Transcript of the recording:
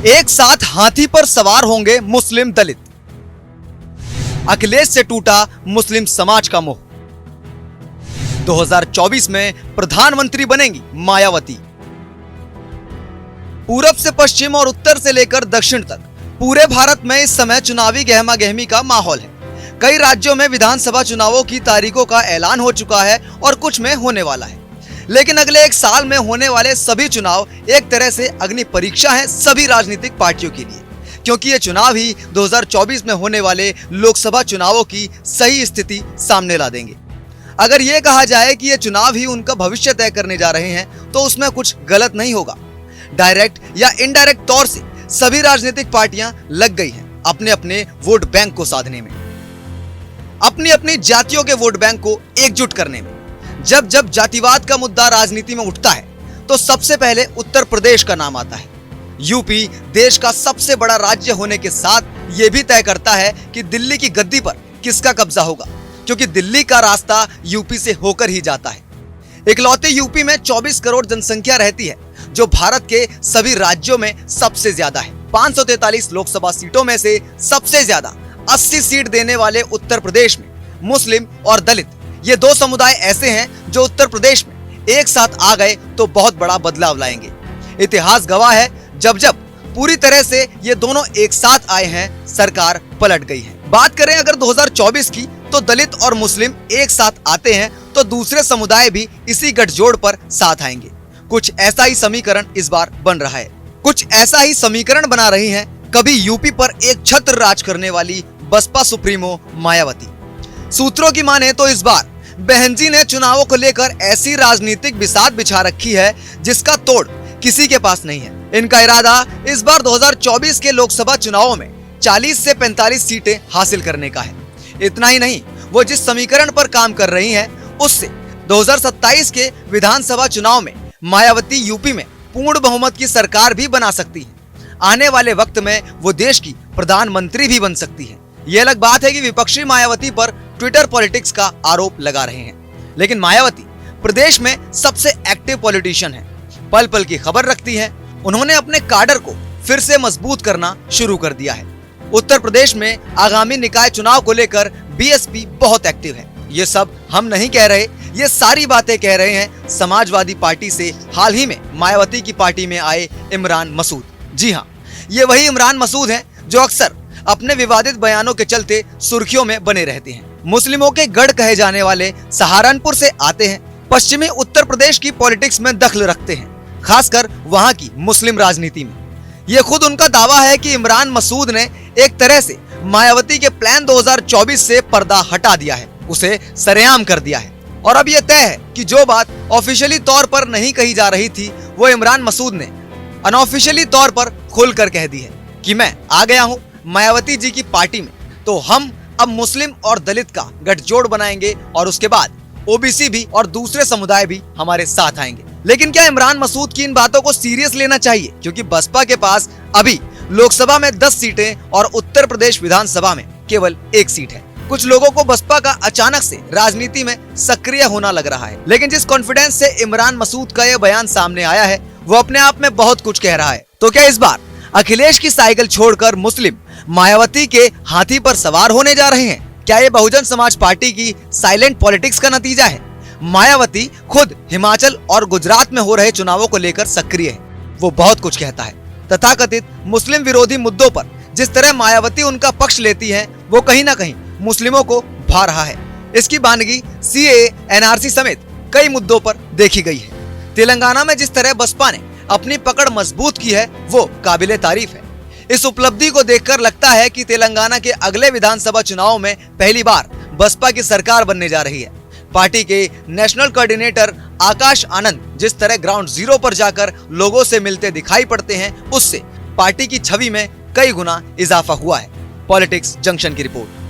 एक साथ हाथी पर सवार होंगे मुस्लिम दलित। अखिलेश से टूटा मुस्लिम समाज का मोह। 2024 में प्रधानमंत्री बनेंगी मायावती। पूरब से पश्चिम और उत्तर से लेकर दक्षिण तक पूरे भारत में इस समय चुनावी गहमागहमी का माहौल है। कई राज्यों में विधानसभा चुनावों की तारीखों का ऐलान हो चुका है और कुछ में होने वाला है। लेकिन अगले एक साल में होने वाले सभी चुनाव एक तरह से अग्नि परीक्षा है सभी राजनीतिक पार्टियों के लिए, क्योंकि ये चुनाव ही 2024 में होने वाले लोकसभा चुनावों की सही स्थिति सामने ला देंगे। अगर ये कहा जाए कि ये चुनाव ही उनका भविष्य तय करने जा रहे हैं तो उसमें कुछ गलत नहीं होगा। डायरेक्ट या इनडायरेक्ट तौर से सभी राजनीतिक पार्टियां लग गई हैं अपने अपने वोट बैंक को साधने में, अपनी अपनी जातियों के वोट बैंक को एकजुट करने में। जब जब जातिवाद का मुद्दा राजनीति में उठता है तो सबसे पहले उत्तर प्रदेश का नाम आता है। यूपी देश का सबसे बड़ा राज्य होने के साथ ये भी तय करता है कि दिल्ली की गद्दी पर किसका कब्जा होगा, क्योंकि दिल्ली का रास्ता यूपी से होकर ही जाता है। इकलौते यूपी में 24 करोड़ जनसंख्या रहती है, जो भारत के सभी राज्यों में सबसे ज्यादा है। 543 लोकसभा सीटों में से सबसे ज्यादा 80 सीट देने वाले उत्तर प्रदेश में मुस्लिम और दलित, ये दो समुदाय ऐसे हैं जो उत्तर प्रदेश में एक साथ आ गए तो बहुत बड़ा बदलाव लाएंगे। इतिहास गवाह है, जब जब पूरी तरह से ये दोनों एक साथ आए हैं सरकार पलट गई है। बात करें अगर 2024 की, तो दलित और मुस्लिम एक साथ आते हैं तो दूसरे समुदाय भी इसी गठजोड़ पर साथ आएंगे। कुछ ऐसा ही समीकरण इस बार बन रहा है। कुछ ऐसा ही समीकरण बना रही है कभी यूपी पर एक छत्र राज करने वाली बसपा सुप्रीमो मायावती। सूत्रों की माने तो इस बार बहन जी ने चुनावों को लेकर ऐसी राजनीतिक बिसात बिछा रखी है जिसका तोड़ किसी के पास नहीं है। इनका इरादा इस बार 2024 के लोकसभा चुनावों में 40 से 45 सीटें हासिल करने का है। इतना ही नहीं, वो जिस समीकरण पर काम कर रही हैं, उससे 2027 के विधानसभा चुनाव में मायावती यूपी में पूर्ण बहुमत की सरकार भी बना सकती है। आने वाले वक्त में वो देश की प्रधानमंत्री भी बन सकती है। ये अलग बात है कि विपक्षी मायावती पर ट्विटर पॉलिटिक्स का आरोप लगा रहे हैं, लेकिन मायावती प्रदेश में सबसे एक्टिव पॉलिटिशियन है, पल पल की खबर रखती है। उन्होंने अपने काडर को फिर से मजबूत करना शुरू कर दिया है। उत्तर प्रदेश में आगामी निकाय चुनाव को लेकर बीएसपी बहुत एक्टिव है। ये सब हम नहीं कह रहे, ये सारी बातें कह रहे हैं समाजवादी पार्टी से हाल ही में मायावती की पार्टी में आए इमरान मसूद। जी हाँ, ये वही इमरान मसूद हैं जो अक्सर अपने विवादित बयानों के चलते सुर्खियों में बने रहते हैं। मुस्लिमों के गढ़ कहे जाने वाले सहारनपुर से आते हैं, पश्चिमी उत्तर प्रदेश की पॉलिटिक्स में दखल रखते हैं, खासकर वहां की मुस्लिम राजनीति में। ये खुद उनका दावा है कि इमरान मसूद ने एक तरह से मायावती के प्लान 2024 से पर्दा हटा दिया है, उसे सरेआम कर दिया है। और अब यह तय है कि जो बात ऑफिशियली तौर पर नहीं कही जा रही थी, वो इमरान मसूद ने अनऑफिशियली तौर पर खुलकर कह दी है कि मैं आ गया हूं मायावती जी की पार्टी में, तो हम अब मुस्लिम और दलित का गठजोड़ बनाएंगे और उसके बाद ओबीसी भी और दूसरे समुदाय भी हमारे साथ आएंगे। लेकिन क्या इमरान मसूद की इन बातों को सीरियस लेना चाहिए, क्योंकि बसपा के पास अभी लोकसभा में 10 सीटें और उत्तर प्रदेश विधानसभा में केवल 1 सीट है। कुछ लोगों को बसपा का अचानक से राजनीति में सक्रिय होना लग रहा है, लेकिन जिस कॉन्फिडेंस से इमरान मसूद का यह बयान सामने आया है, वो अपने आप में बहुत कुछ कह रहा है। तो क्या इस बार अखिलेश की साइकिल छोड़कर मुस्लिम मायावती के हाथी पर सवार होने जा रहे हैं? क्या ये बहुजन समाज पार्टी की साइलेंट पॉलिटिक्स का नतीजा है? मायावती खुद हिमाचल और गुजरात में हो रहे चुनावों को लेकर सक्रिय है। वो बहुत कुछ कहता है। तथाकथित मुस्लिम विरोधी मुद्दों पर जिस तरह मायावती उनका पक्ष लेती है, वो कहीं ना कहीं मुस्लिमों को भा रहा है। इसकी बानगी सीएए, एनआरसी समेत कई मुद्दों पर देखी गई है। तेलंगाना में जिस तरह बसपा ने अपनी पकड़ मजबूत की है, वो काबिले तारीफ है। इस उपलब्धि को देखकर लगता है कि तेलंगाना के अगले विधानसभा चुनाव में पहली बार बसपा की सरकार बनने जा रही है। पार्टी के नेशनल कोऑर्डिनेटर आकाश आनंद जिस तरह ग्राउंड जीरो पर जाकर लोगों से मिलते दिखाई पड़ते हैं, उससे पार्टी की छवि में कई गुना इजाफा हुआ है। पॉलिटिक्स जंक्शन की रिपोर्ट।